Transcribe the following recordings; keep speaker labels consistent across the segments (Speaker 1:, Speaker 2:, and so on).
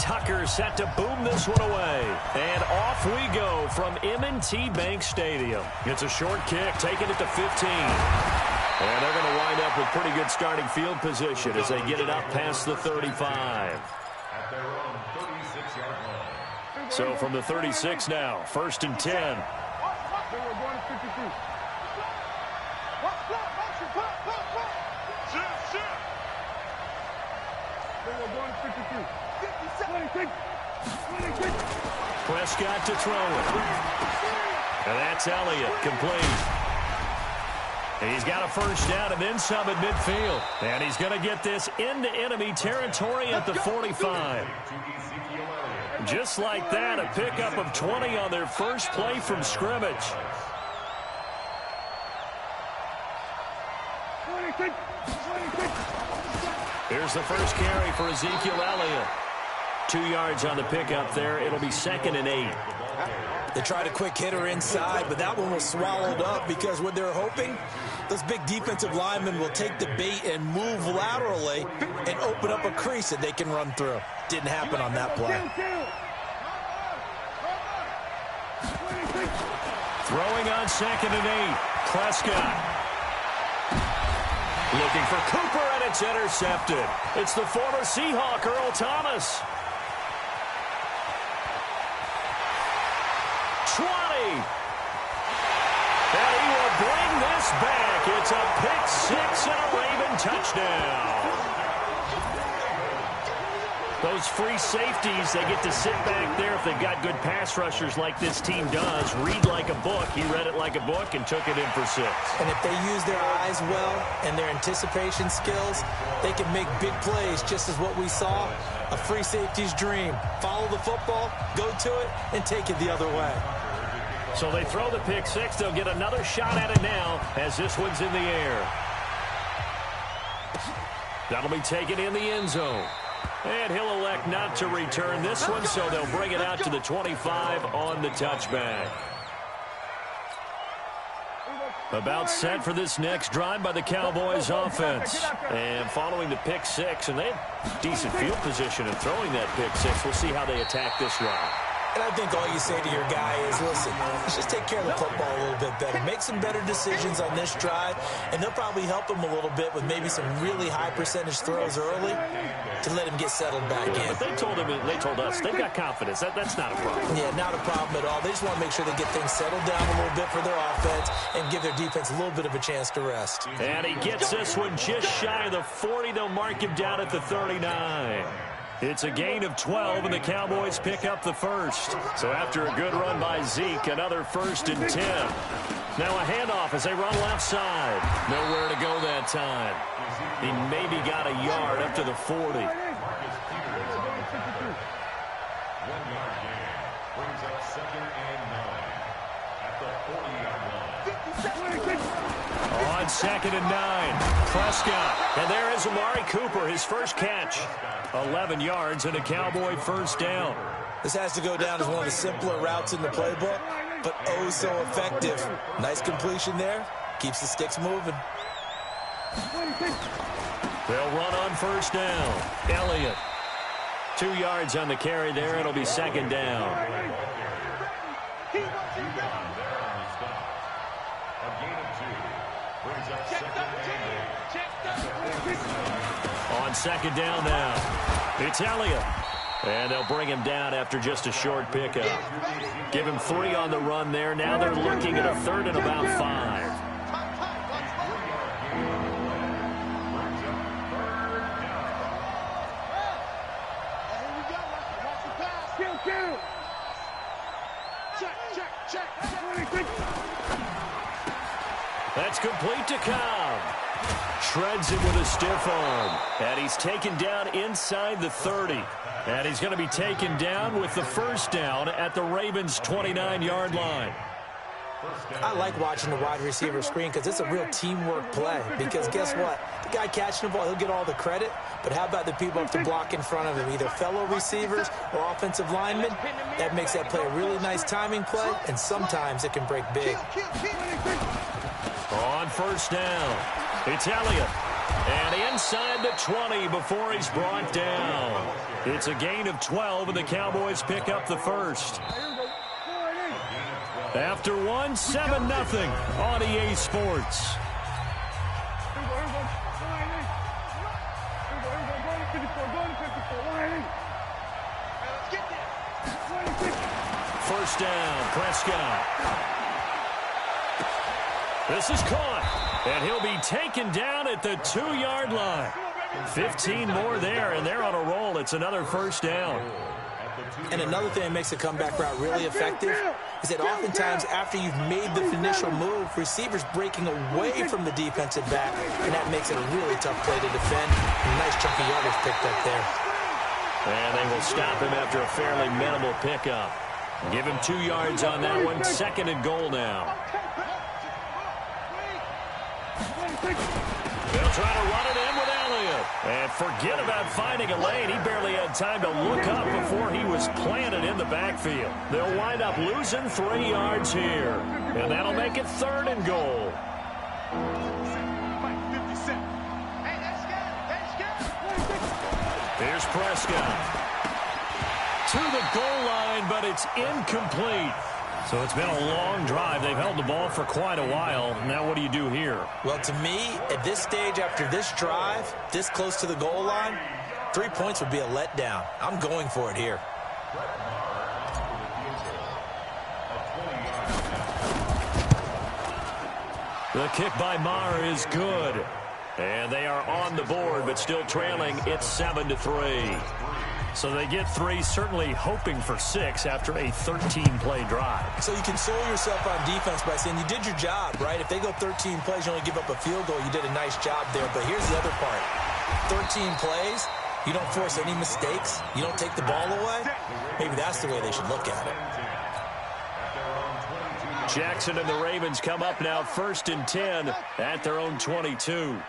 Speaker 1: Tucker set to boom this one away. And off we go from M&T Bank Stadium. It's a short kick, taking it to 15. And they're going to wind up with pretty good starting field position as they get it up past the 35. So from the 36 now, 1st and 10. Prescott to throw it. And that's Elliott, complete. He's got a first down and then some at midfield. And he's going to get this into enemy territory at the 45. Just like that, a pickup of 20 on their first play from scrimmage. Here's the first carry for Ezekiel Elliott. 2 yards on the pickup there. It'll be 2nd and 8.
Speaker 2: They tried a quick hitter inside, but that one was swallowed up because what they're hoping, those big defensive linemen will take the bait and move laterally and open up a crease that they can run through. Didn't happen on that play.
Speaker 1: Throwing on 2nd and 8. Prescott. Looking for Cooper, and it's intercepted. It's the former Seahawk, Earl Thomas. 20. And he will bring this back. It's a pick 6 and a Raven touchdown. Those free safeties, they get to sit back there if they've got good pass rushers like this team does. Read like a book. He read it like a book and took it in for 6.
Speaker 2: And if they use their eyes well and their anticipation skills, they can make big plays, just as what we saw. A free safety's dream. Follow the football, go to it, and take it the other way.
Speaker 1: So they throw the pick 6. They'll get another shot at it now as this one's in the air. That'll be taken in the end zone. And he'll elect not to return this one, so they'll bring it out to the 25 on the touchback. About set for this next drive by the Cowboys offense. And following the pick 6, and they have decent field position in throwing that pick 6. We'll see how they attack this route.
Speaker 2: And I think all you say to your guy is, listen, let's just take care of the football a little bit better. Make some better decisions on this drive, and they'll probably help him a little bit with maybe some really high percentage throws early to let him get settled back in.
Speaker 1: But they told us they've got confidence. That's not a problem.
Speaker 2: Yeah, not a problem at all. They just want to make sure they get things settled down a little bit for their offense and give their defense a little bit of a chance to rest.
Speaker 1: And he gets this one just shy of the 40. They'll mark him down at the 39. It's a gain of 12, and the Cowboys pick up the first. So after a good run by Zeke, another 1st and 10. Now a handoff as they run left side. Nowhere to go that time. He maybe got a yard up to the 40. On 2nd and 9, Prescott. And there is Amari Cooper, his first catch. 11 yards and a Cowboy first down.
Speaker 2: This has to go down as one of the simpler routes in the playbook, but oh so effective. Nice completion there. Keeps the sticks moving.
Speaker 1: They'll run on first down. Elliott. 2 yards on the carry there. It'll be 2nd down. On 2nd down now, it's Elliott. And they'll bring him down after just a short pickup. Give him 3 on the run there. Now they're looking at a 3rd and about 5. That's complete to Cobb. Shreds him with a stiff arm. And he's taken down inside the 30. And he's going to be taken down with the first down at the Ravens' 29-yard line.
Speaker 2: I like watching the wide receiver screen because it's a real teamwork play. Because guess what? The guy catching the ball, he'll get all the credit. But how about the people up to block in front of him, either fellow receivers or offensive linemen? That makes that play a really nice timing play, and sometimes it can break big.
Speaker 1: On first down, it's Elliott. And inside the 20 before he's brought down. It's a gain of 12, and the Cowboys pick up the first. After one, 7-0 on EA Sports. First down, Prescott. This is caught, and he'll be taken down at the 2-yard line. 15 more there, and they're on a roll. It's another first down.
Speaker 2: And another thing that makes a comeback route really effective is that oftentimes after you've made the initial move, receivers breaking away from the defensive back, and that makes it a really tough play to defend. A nice chunk of yardage picked up there.
Speaker 1: And they will stop him after a fairly minimal pickup. Give him 2 yards on that one. 2nd and goal now. They'll try to run it in with Elliott. And forget about finding a lane. He barely had time to look up before he was planted in the backfield. They'll wind up losing 3 yards here. And that'll make it 3rd and goal. Here's Prescott. To the goal line, but it's incomplete. So it's been a long drive. They've held the ball for quite a while. Now what do you do here?
Speaker 2: Well, to me, at this stage, after this drive, this close to the goal line, 3 points would be a letdown. I'm going for it here.
Speaker 1: The kick by Maher is good. And they are on the board, but still trailing. It's 7-3. So they get 3, certainly hoping for 6 after a 13-play drive.
Speaker 2: So you console yourself on defense by saying you did your job, right? If they go 13 plays, you only give up a field goal, you did a nice job there. But here's the other part. 13 plays, you don't force any mistakes, you don't take the ball away. Maybe that's the way they should look at it.
Speaker 1: Jackson and the Ravens come up now 1st and 10 at their own 22.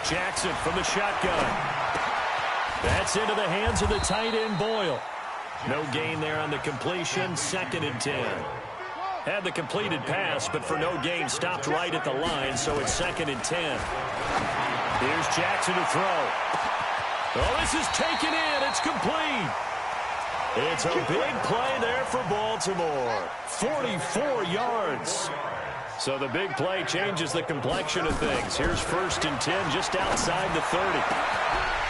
Speaker 1: Jackson from the shotgun. That's into the hands of the tight end, Boyle. No gain there on the completion. 2nd and 10. Had the completed pass, but for no gain, stopped right at the line, so it's 2nd and 10. Here's Jackson to throw. Oh, this is taken in. It's complete. It's a big play there for Baltimore. 44 yards. So the big play changes the complexion of things. Here's 1st and 10 just outside the 30.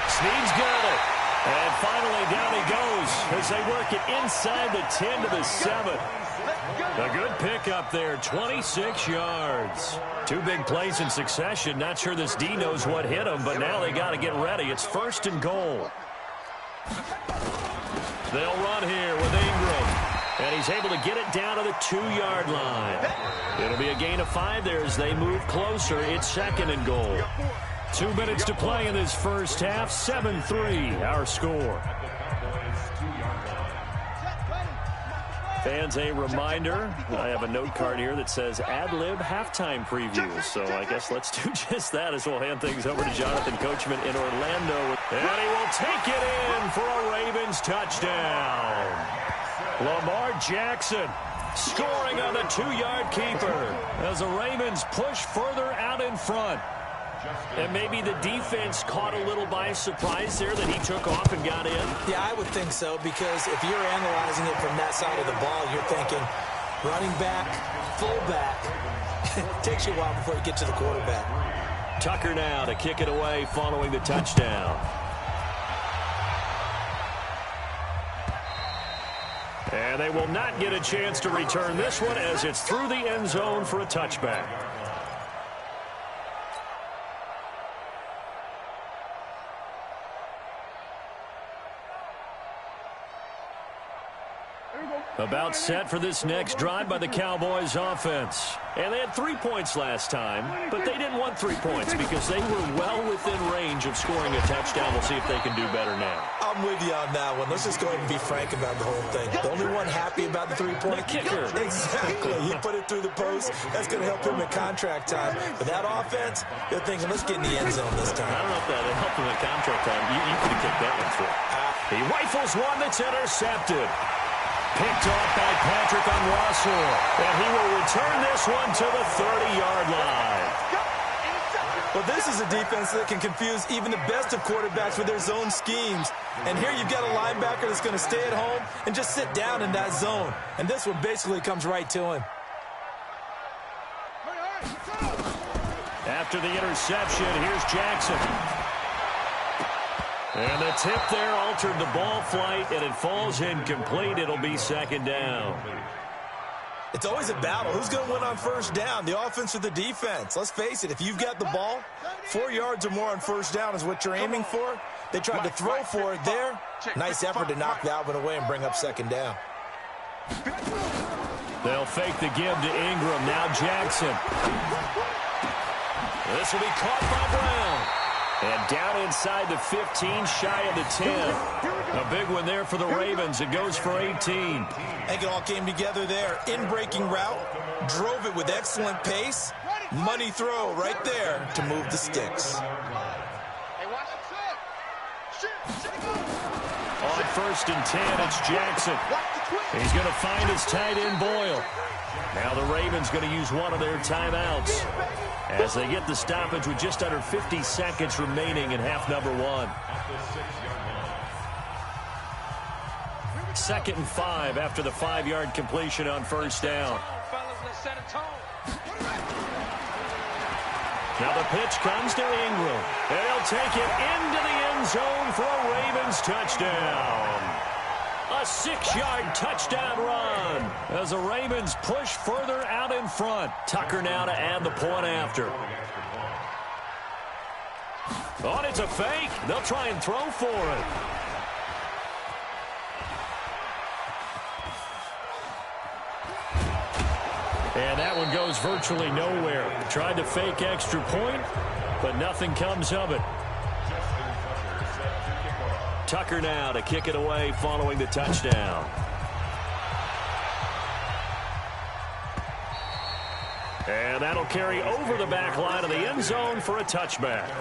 Speaker 1: Snead's got it. And finally down he goes as they work it inside the 10 to the 7. A good pickup there, 26 yards. 2 big plays in succession. Not sure this D knows what hit him, but now they got to get ready. It's 1st and goal. They'll run here with Ingram. And he's able to get it down to the 2-yard line. It'll be a gain of 5 there as they move closer. It's 2nd and goal. 2 minutes to play in this first half. 7-3, our score. Fans, a reminder, I have a note card here that says ad-lib halftime previews. So I guess let's do just that as we'll hand things over to Jonathan Coachman in Orlando. And he will take it in for a Ravens touchdown. Lamar Jackson scoring on the 2-yard keeper as the Ravens push further out in front. And maybe the defense caught a little by surprise there that he took off and got in?
Speaker 2: Yeah, I would think so, because if you're analyzing it from that side of the ball, you're thinking running back, fullback. It takes you a while before you get to the quarterback.
Speaker 1: Tucker now to kick it away following the touchdown. And they will not get a chance to return this one as it's through the end zone for a touchback. About set for this next drive by the Cowboys offense. And they had 3 points last time, but they didn't want 3 points because they were well within range of scoring a touchdown. We'll see if they can do better now.
Speaker 2: I'm with you on that one. Let's just go ahead and be frank about the whole thing. The only one happy about the 3-point
Speaker 1: kicker.
Speaker 2: Exactly. He put it through the post. That's going to help him in contract time. But that offense, they're thinking, let's get in the end zone this time.
Speaker 1: I don't know if that helped him in contract time. You could have kicked that one through. He rifles one that's intercepted. Picked off by Patrick on Russell. And he will return this one to the 30-yard line.
Speaker 2: Well, this is a defense that can confuse even the best of quarterbacks with their zone schemes. And here you've got a linebacker that's going to stay at home and just sit down in that zone. And this one basically comes right to him.
Speaker 1: After the interception, here's Jackson. And the tip there altered the ball flight, and it falls incomplete. It'll be second down.
Speaker 2: It's always a battle. Who's going to win on first down, the offense or the defense? Let's face it, if you've got the ball, 4 yards or more on first down is what you're aiming for. They tried to throw for it there. Nice effort to knock that one away and bring up second down.
Speaker 1: They'll fake the give to Ingram. Now Jackson. This will be caught by Brown. And down inside the 15, shy of the 10. A big one there for the Ravens. It goes for 18.
Speaker 2: I think it all came together there. In-breaking route, drove it with excellent pace. Money throw right there to move the sticks.
Speaker 1: On first and 10, it's Jackson. He's going to find his tight end, Boyle. Now the Ravens going to use one of their timeouts as they get the stoppage with just under 50 seconds remaining in half number one. 2nd and 5 after the 5-yard completion on first down. Now the pitch comes to Ingram. And he'll take it into the end zone for a Ravens touchdown. A 6-yard touchdown run as the Ravens push further out in front. Tucker now to add the point after. Oh, it's a fake. They'll try and throw for it. And that one goes virtually nowhere. Tried to fake extra point, but nothing comes of it. Tucker now to kick it away following the touchdown. And that'll carry over the back line of the end zone for a touchback.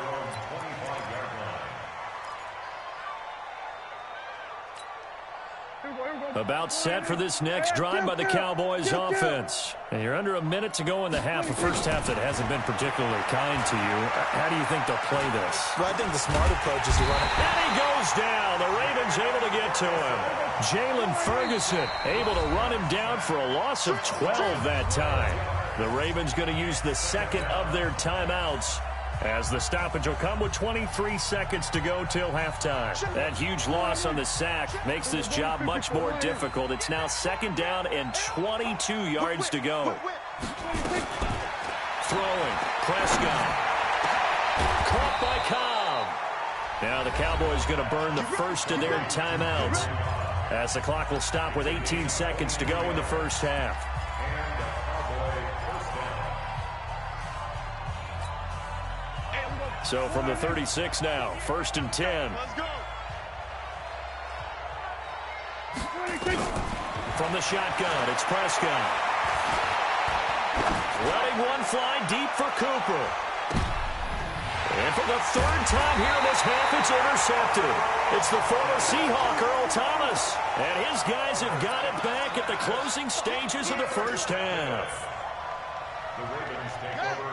Speaker 1: About set for this next drive by the Cowboys offense. And you're under a minute to go in the half, a first half that hasn't been particularly kind to you. How do you think they'll play this?
Speaker 2: Well, I think the smart approach is to run it.
Speaker 1: And he goes down. The Ravens able to get to him. Jalen Ferguson able to run him down for a loss of 12 that time. The Ravens going to use the second of their timeouts as the stoppage will come with 23 seconds to go till halftime. That huge loss on the sack makes this job much more difficult. It's now 2nd down and 22 yards to go. Throwing. Prescott. Caught by Cobb. Now the Cowboys going to burn the first of their timeouts as the clock will stop with 18 seconds to go in the first half. So from the 36 now, 1st and 10. From the shotgun, it's Prescott. Letting one fly deep for Cooper. And for the 3rd time here in this half, it's intercepted. It's the former Seahawk, Earl Thomas. And his guys have got it back at the closing stages of the first half.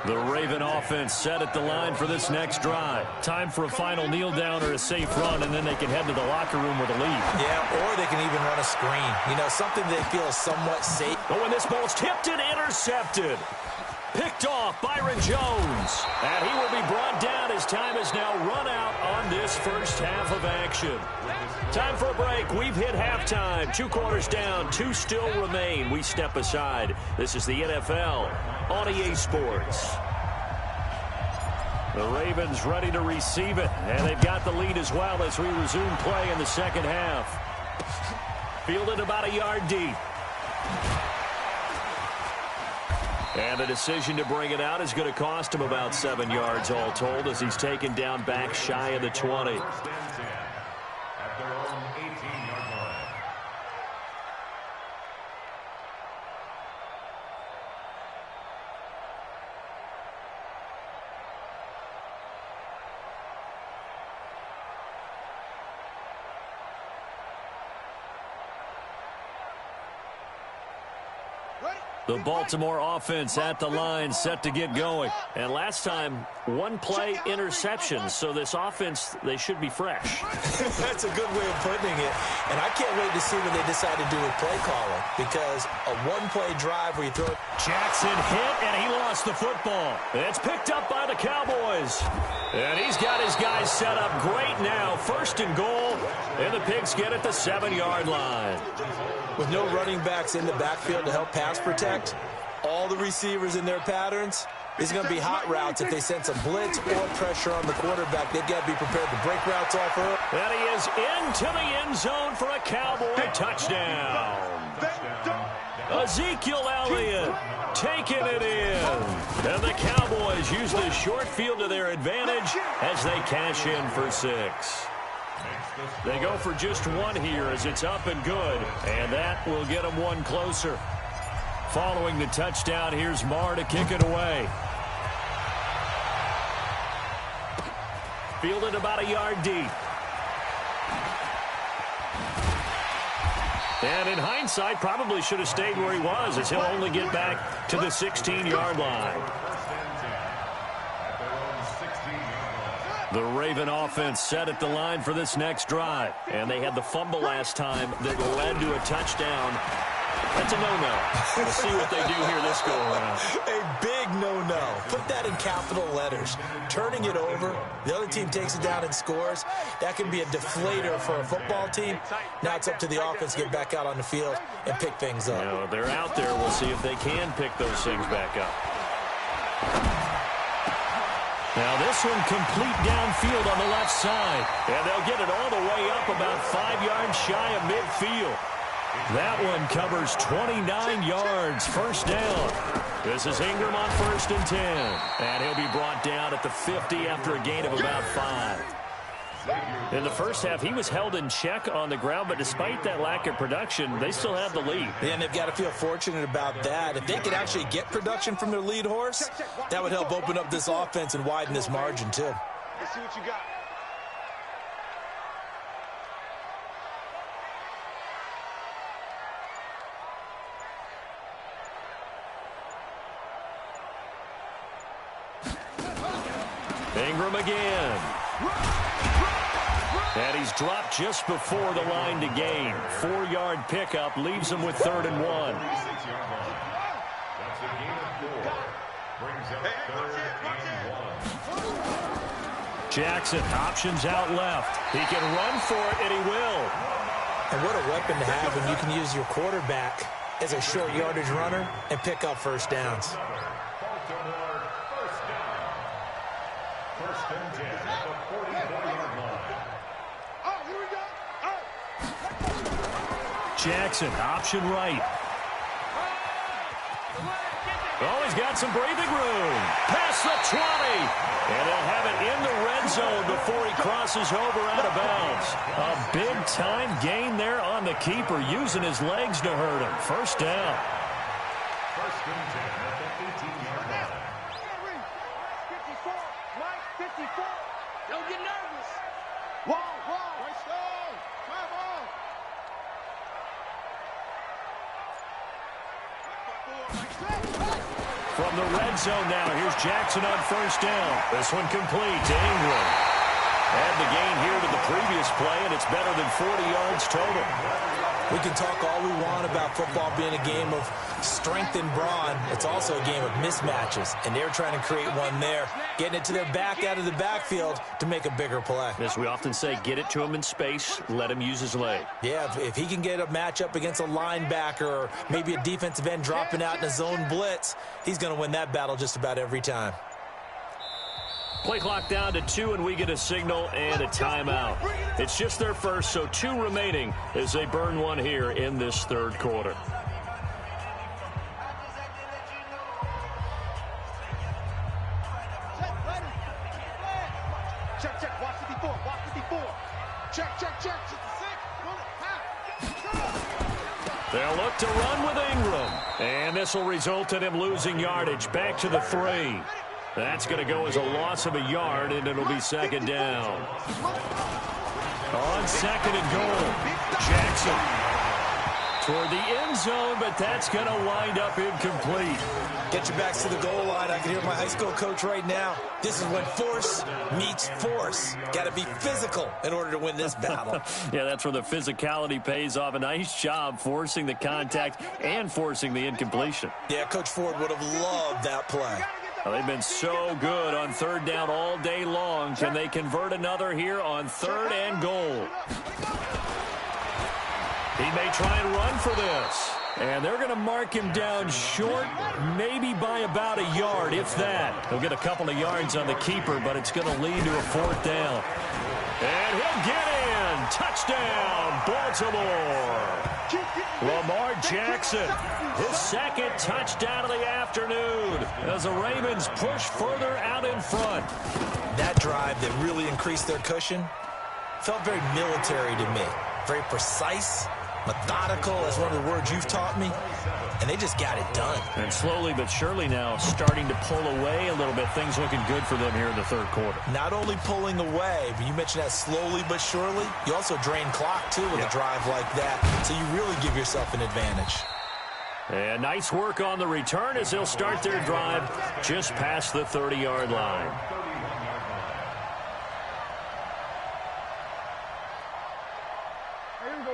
Speaker 1: The Raven offense set at the line for this next drive. Time for a final kneel down or a safe run, and then they can head to the locker room with a lead.
Speaker 2: Yeah, or they can even run a screen. You know, something they feel is somewhat safe.
Speaker 1: Oh, and this ball's tipped and intercepted. Picked off Byron Jones. And he will be brought down as time is now run out on this first half of action. Time for a break. We've hit halftime. 2 quarters down. 2 still remain. We step aside. This is the NFL on EA Sports. The Ravens ready to receive it. And they've got the lead as well as we resume play in the second half. Fielded about a yard deep. And the decision to bring it out is going to cost him about 7 yards all told as he's taken down back shy of the 20. The Baltimore offense at the line, set to get going. And last time, one play interception. So this offense, they should be fresh.
Speaker 2: That's a good way of putting it. And I can't wait to see what they decide to do with play calling. Because a one-play drive where you throw it.
Speaker 1: Jackson hit, and he lost the football. It's picked up by the Cowboys. And he's got his guys set up great now. 1st and goal. And the Pigs get at the 7-yard line.
Speaker 2: With no running backs in the backfield to help pass protect, all the receivers in their patterns, it's going to be hot routes if they sense a blitz or pressure on the quarterback. They've got to be prepared to break routes off early.
Speaker 1: And he is into the end zone for a Cowboy touchdown. Ezekiel Elliott taking it in. And the Cowboys use the short field to their advantage as they cash in for 6. They go for just 1 here as it's up and good, and that will get them 1 closer. Following the touchdown, here's Marr to kick it away. Fielded about a yard deep. And in hindsight, probably should have stayed where he was as he'll only get back to the 16-yard line. The Raven offense set at the line for this next drive. And they had the fumble last time that led to a touchdown. That's a no-no. We'll see what they do here this go-around.
Speaker 2: A big no-no. Put that in capital letters. Turning it over, the other team takes it down and scores. That can be a deflator for a football team. Now it's up to the offense to get back out on the field and pick things up.
Speaker 1: You know, they're out there. We'll see if they can pick those things back up. Now this one complete downfield on the left side. And they'll get it all the way up about 5 yards shy of midfield. That one covers 29 yards, 1st down. This is Ingram on 1st and 10. And he'll be brought down at the 50 after a gain of about 5. In the first half, he was held in check on the ground, but despite that lack of production, they still have the lead.
Speaker 2: And they've got to feel fortunate about that. If they could actually get production from their lead horse, that would help open up this offense and widen this margin, too.
Speaker 3: Let's see what you got.
Speaker 1: Ingram again. And he's dropped just before the line to gain. 4-yard pickup leaves him with 3rd and 1. Jackson options out left. He can run for it, and he will.
Speaker 2: And what a weapon to have when you can use your quarterback as a short yardage runner and pick up 1st downs.
Speaker 1: Jackson, option right. Oh, he's got some breathing room. Past the 20. And they'll have it in the red zone before he crosses over out of bounds. A big-time gain there on the keeper, using his legs to hurt him. 1st down.
Speaker 3: 1st and 10 at the 18-yard line. 54, Mike, 54. Don't get nervous. Wall. Right stone. Come on.
Speaker 1: From the red zone now, here's Jackson on 1st down. This one complete to Ingram. Add the gain here to the previous play, and it's better than 40 yards total.
Speaker 2: We can talk all we want about football being a game of strength and brawn. It's also a game of mismatches, and they're trying to create one there, getting it to their back out of the backfield to make a bigger play.
Speaker 1: As we often say, get it to him in space, let him use his leg.
Speaker 2: Yeah, if he can get a matchup against a linebacker or maybe a defensive end dropping out in a zone blitz, he's going to win that battle just about every time.
Speaker 1: Play clock down to 2, and we get a signal and a timeout. It's just their first, so 2 remaining as they burn one here in this 3rd quarter.
Speaker 3: Check. Watch 54. Check.
Speaker 1: They'll look to run with Ingram. And this will result in him losing yardage. Back to the 3. That's going to go as a loss of a yard, and it'll be 2nd down. On 2nd and goal, Jackson toward the end zone, but that's going to wind up incomplete.
Speaker 2: Get your backs to the goal line. I can hear my high school coach right now. This is when force meets force. Got to be physical in order to win this battle.
Speaker 1: Yeah, that's where the physicality pays off. A nice job forcing the contact and forcing the incompletion.
Speaker 2: Yeah, Coach Ford would have loved that play.
Speaker 1: Well, they've been so good on third down all day long. Can they convert another here on third and goal? He may try and run for this. And they're going to mark him down short, maybe by about a yard, if that. He'll get a couple of yards on the keeper, but it's going to lead to a fourth down. And he'll get in. Touchdown, Baltimore. Lamar Jackson, his second touchdown of the afternoon as the Ravens push further out in front.
Speaker 2: That drive that really increased their cushion felt very military to me. Very precise, methodical, as one of the words you've taught me, and they just got it done.
Speaker 1: And slowly but surely now starting to pull away a little bit. Things looking good for them here in the third quarter.
Speaker 2: Not only pulling away, but you mentioned that slowly but surely, you also drain clock, too, with a drive like that, so you really give yourself an advantage.
Speaker 1: And nice work on the return as they'll start their drive just past the 30-yard line.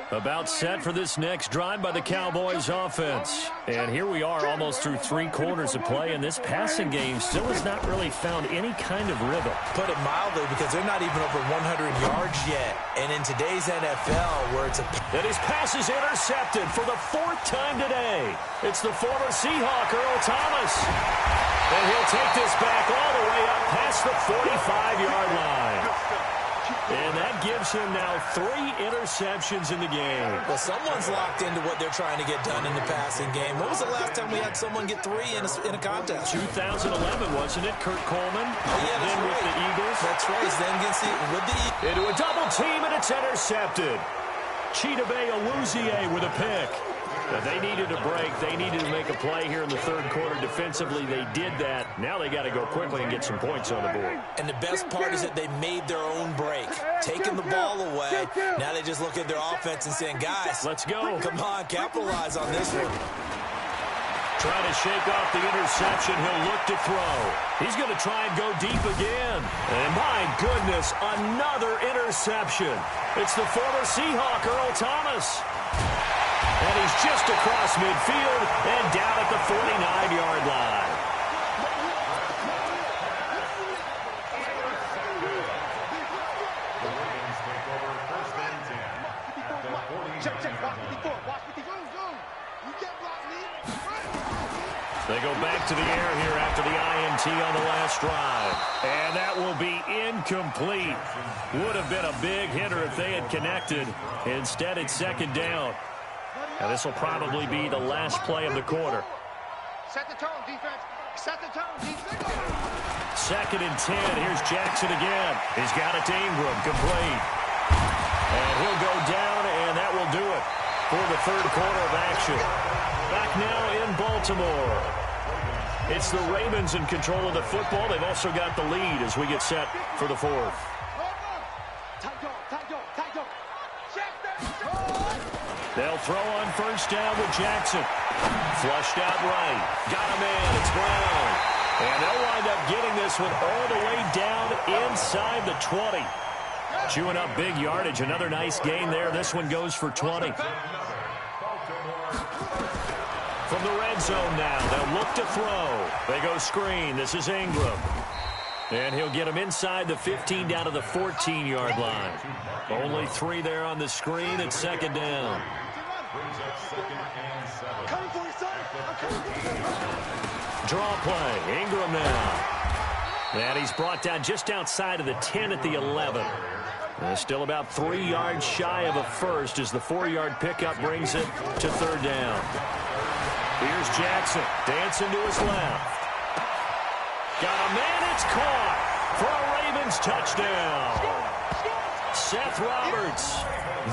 Speaker 1: About set for this next drive by the Cowboys offense. And here we are almost through 3 quarters of play, and this passing game still has not really found any kind of rhythm.
Speaker 2: Put it mildly, because they're not even over 100 yards yet. And in today's NFL, where it's a...
Speaker 1: And his pass is intercepted for the 4th time today. It's the former Seahawk, Earl Thomas. And he'll take this back all the way up past the 45-yard line. And that gives him now 3 interceptions in the game.
Speaker 2: Well, someone's locked into what they're trying to get done in the passing game. When was the last time we had someone get 3 in a contest?
Speaker 1: 2011, wasn't it? Kurt Coleman.
Speaker 2: Oh, yeah, that's
Speaker 1: then
Speaker 2: right.
Speaker 1: with the Eagles.
Speaker 2: That's right. He's then with the Eagles.
Speaker 1: Into a double team, and it's intercepted. Chidobe Awuzie with a pick. But they needed a break. They needed to make a play here in the third quarter. Defensively, they did that. Now they got to go quickly and get some points on the board.
Speaker 2: And the best part is that they made their own break. Taking the ball away. Now they just look at their offense and saying, guys,
Speaker 1: let's go.
Speaker 2: Come on, capitalize on this one.
Speaker 1: Trying to shake off the interception. He'll look to throw. He's going to try and go deep again. And my goodness, another interception. It's the former Seahawk, Earl Thomas. And he's just across midfield and down at the 49-yard line. They go back to the air here after the INT on the last drive. And that will be incomplete. Would have been a big hitter if they had connected. Instead, it's second down. And this will probably be the last play of the quarter.
Speaker 3: Set the tone, defense. Set the tone, defense.
Speaker 1: 2nd and 10. Here's Jackson again. He's got it to Ingram. Complete. And he'll go down, and that will do it for the third quarter of action. Back now in Baltimore. It's the Ravens in control of the football. They've also got the lead as we get set for the fourth. They'll throw on first down with Jackson. Flushed out right. Got a man. It's Brown. And they'll wind up getting this one all the way down inside the 20. Chewing up big yardage. Another nice gain there. This one goes for 20. From the red zone now. They'll look to throw. They go screen. This is Ingram. And he'll get him inside the 15 down to the 14-yard line. Only 3 there on the screen. It's second down. Draw play. Ingram now. And he's brought down just outside of the 10 at the 11. Still about 3 yards shy of a first as the 4-yard pickup brings it to third down. Here's Jackson. Dancing to his left. Got a man. It's caught for a Ravens touchdown. Seth Roberts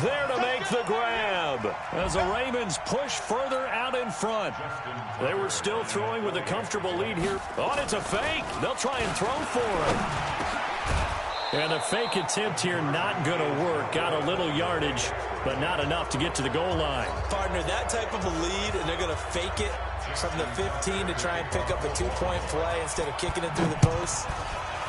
Speaker 1: there to make the grab as the Ravens push further out in front. They were still throwing with a comfortable lead here. Oh, it's a fake. They'll try and throw for it. And the fake attempt here not going to work. Got a little yardage, but not enough to get to the goal line.
Speaker 2: Partner, that type of a lead, and they're going to fake it from the 15 to try and pick up a 2-point play instead of kicking it through the post.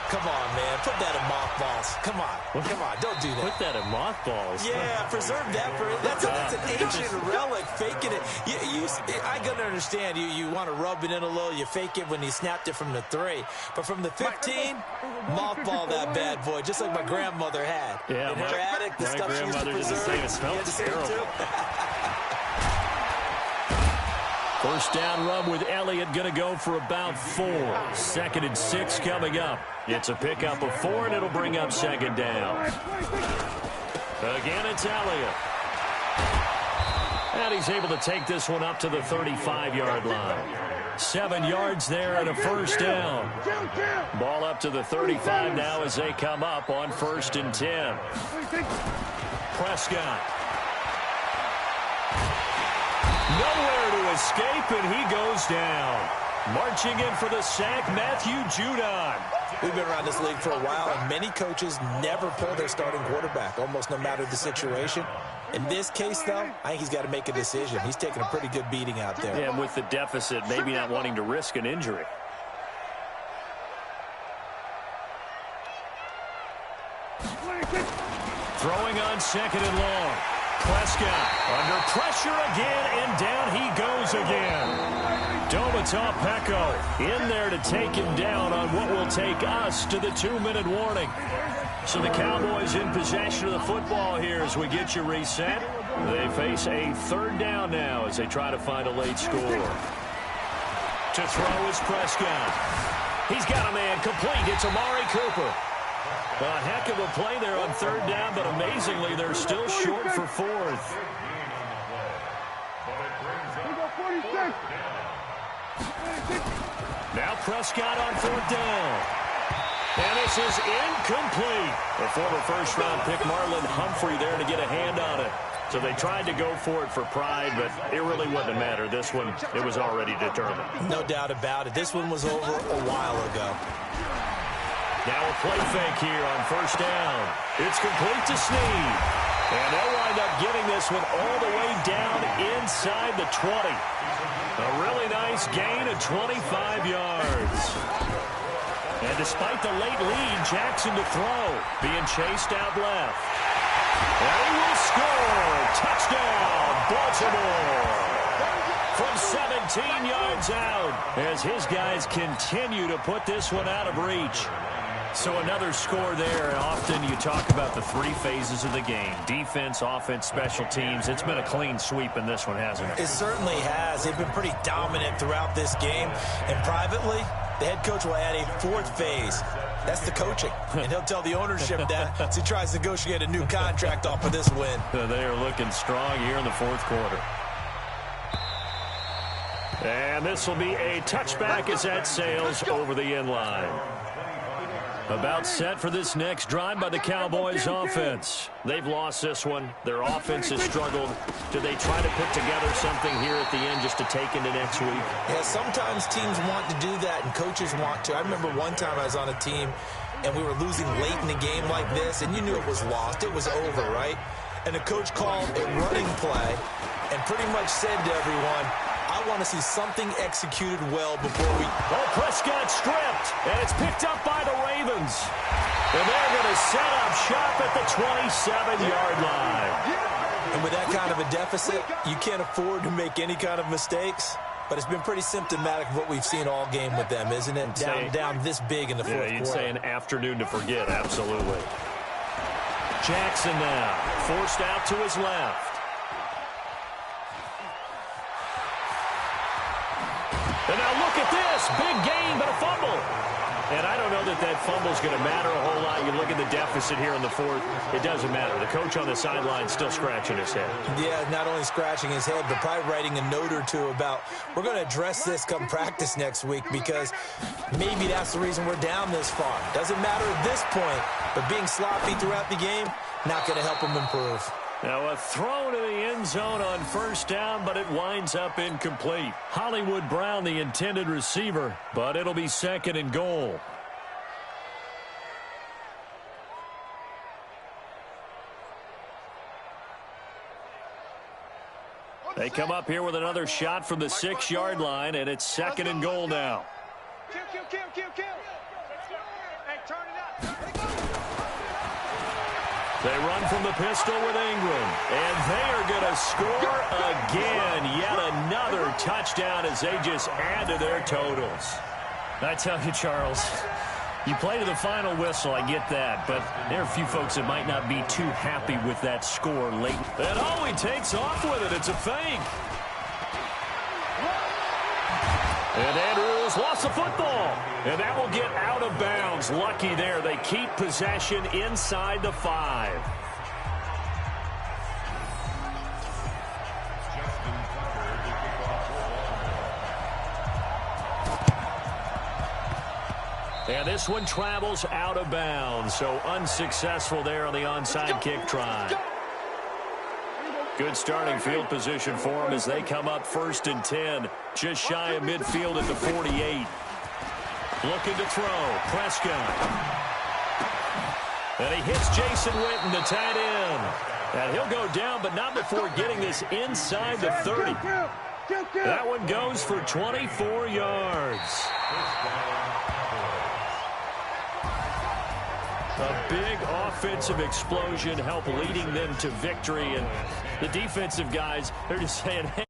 Speaker 2: Come on, man. Put that in mothballs. Come on. Come on. Don't do that.
Speaker 1: Put that in mothballs.
Speaker 2: Yeah, preserve that for it. That's an ancient relic, faking it. I can understand you want to rub it in a little. You fake it when you snapped it from the 3. But from the 15, mothball that bad boy, just like my grandmother had.
Speaker 1: Yeah,
Speaker 2: in her attic, the stuff she used to preserve.
Speaker 1: It smells terrible. First down run with Elliott, going to go for about 4. 2nd and 6 coming up. It's a pickup of 4, and it'll bring up 2nd down. Again, it's Elliott. And he's able to take this one up to the 35-yard line. 7 yards there and a first down. Ball up to the 35 now as they come up on 1st and 10. Prescott. Nowhere to escape, and he goes down. Marching in for the sack, Matthew Judon.
Speaker 2: We've been around this league for a while, and many coaches never pull their starting quarterback, almost no matter the situation. In this case, though, I think he's got to make a decision. He's taking a pretty good beating out there.
Speaker 1: Yeah, with the deficit, maybe not wanting to risk an injury. Throwing on 2nd and long. Prescott under pressure again, and down he goes again. Domitov Peko in there to take him down on what will take us to the 2-minute warning. So the Cowboys in possession of the football here as we get you reset. They face a 3rd down now as they try to find a late score. To throw is Prescott. He's got a man complete. It's Amari Cooper. A heck of a play there on 3rd down, but amazingly, they're still short for 4th. Now Prescott on 4th down. And this is incomplete. The former first-round pick Marlon Humphrey there to get a hand on it. So they tried to go for it for pride, but it really wouldn't have mattered. This one, it was already determined.
Speaker 2: No doubt about it. This one was over a while ago.
Speaker 1: Now a play fake here on 1st down. It's complete to Snead. And they'll wind up getting this one all the way down inside the 20. A really nice gain of 25 yards. And despite the late lead, Jackson to throw. Being chased out left. And he will score. Touchdown, Baltimore. From 17 yards out as his guys continue to put this one out of reach. So another score there, and often you talk about the 3 phases of the game. Defense, offense, special teams. It's been a clean sweep in this one, hasn't it?
Speaker 2: It certainly has. They've been pretty dominant throughout this game. And privately, the head coach will add a 4th phase. That's the coaching. And he'll tell the ownership that as he tries to negotiate a new contract off of this win.
Speaker 1: They are looking strong here in the 4th quarter. And this will be a touchback as that sails over the end line. About set for this next drive by the Cowboys offense. They've lost this one. Their offense has struggled. Do they try to put together something here at the end just to take into next week?
Speaker 2: Yeah, sometimes teams want to do that and coaches want to. I remember one time I was on a team and we were losing late in the game like this, and you knew it was lost. It was over, right? And the coach called a running play and pretty much said to everyone, I want to see something executed well before we...
Speaker 1: Oh, Prescott stripped, and it's picked up by the Ravens. And they're going to set up shop at the 27-yard line.
Speaker 2: And with that kind of a deficit, you can't afford to make any kind of mistakes. But it's been pretty symptomatic of what we've seen all game with them, isn't it? Down this big in the 4th quarter.
Speaker 1: You'd say an afternoon to forget, absolutely. Jackson now, forced out to his left. And now look at this. Big gain, but a fumble. And I don't know that that fumble is going to matter a whole lot. You look at the deficit here in the 4th. It doesn't matter. The coach on the sideline still scratching his head.
Speaker 2: Yeah, not only scratching his head, but probably writing a note or two about, we're going to address this come practice next week because maybe that's the reason we're down this far. Doesn't matter at this point, but being sloppy throughout the game, not going to help him improve.
Speaker 1: Now a throw to the end zone on 1st down, but it winds up incomplete. Hollywood Brown, the intended receiver, but it'll be 2nd and goal. They come up here with another shot from the 6-yard line, and it's 2nd and goal now.
Speaker 3: Kill. Hey, turn it up.
Speaker 1: They run from the pistol with Ingram, and they are going to score again. Yet another touchdown as they just add to their totals. I tell you, Charles, you play to the final whistle, I get that, but there are a few folks that might not be too happy with that score late. And oh, he takes off with it. It's a fake. And Andrews lost the football. And that will get out of bounds. Lucky there. They keep possession inside the 5. And this one travels out of bounds, so unsuccessful there on the onside kick try. Good starting field position for them as they come up 1st and 10, just shy of midfield at the 48. Looking to throw, Prescott. And he hits Jason Witten, the tight end. And he'll go down, but not before getting this inside the 30. That one goes for 24 yards. A big offensive explosion helped leading them to victory. And the defensive guys, they're just saying, hey,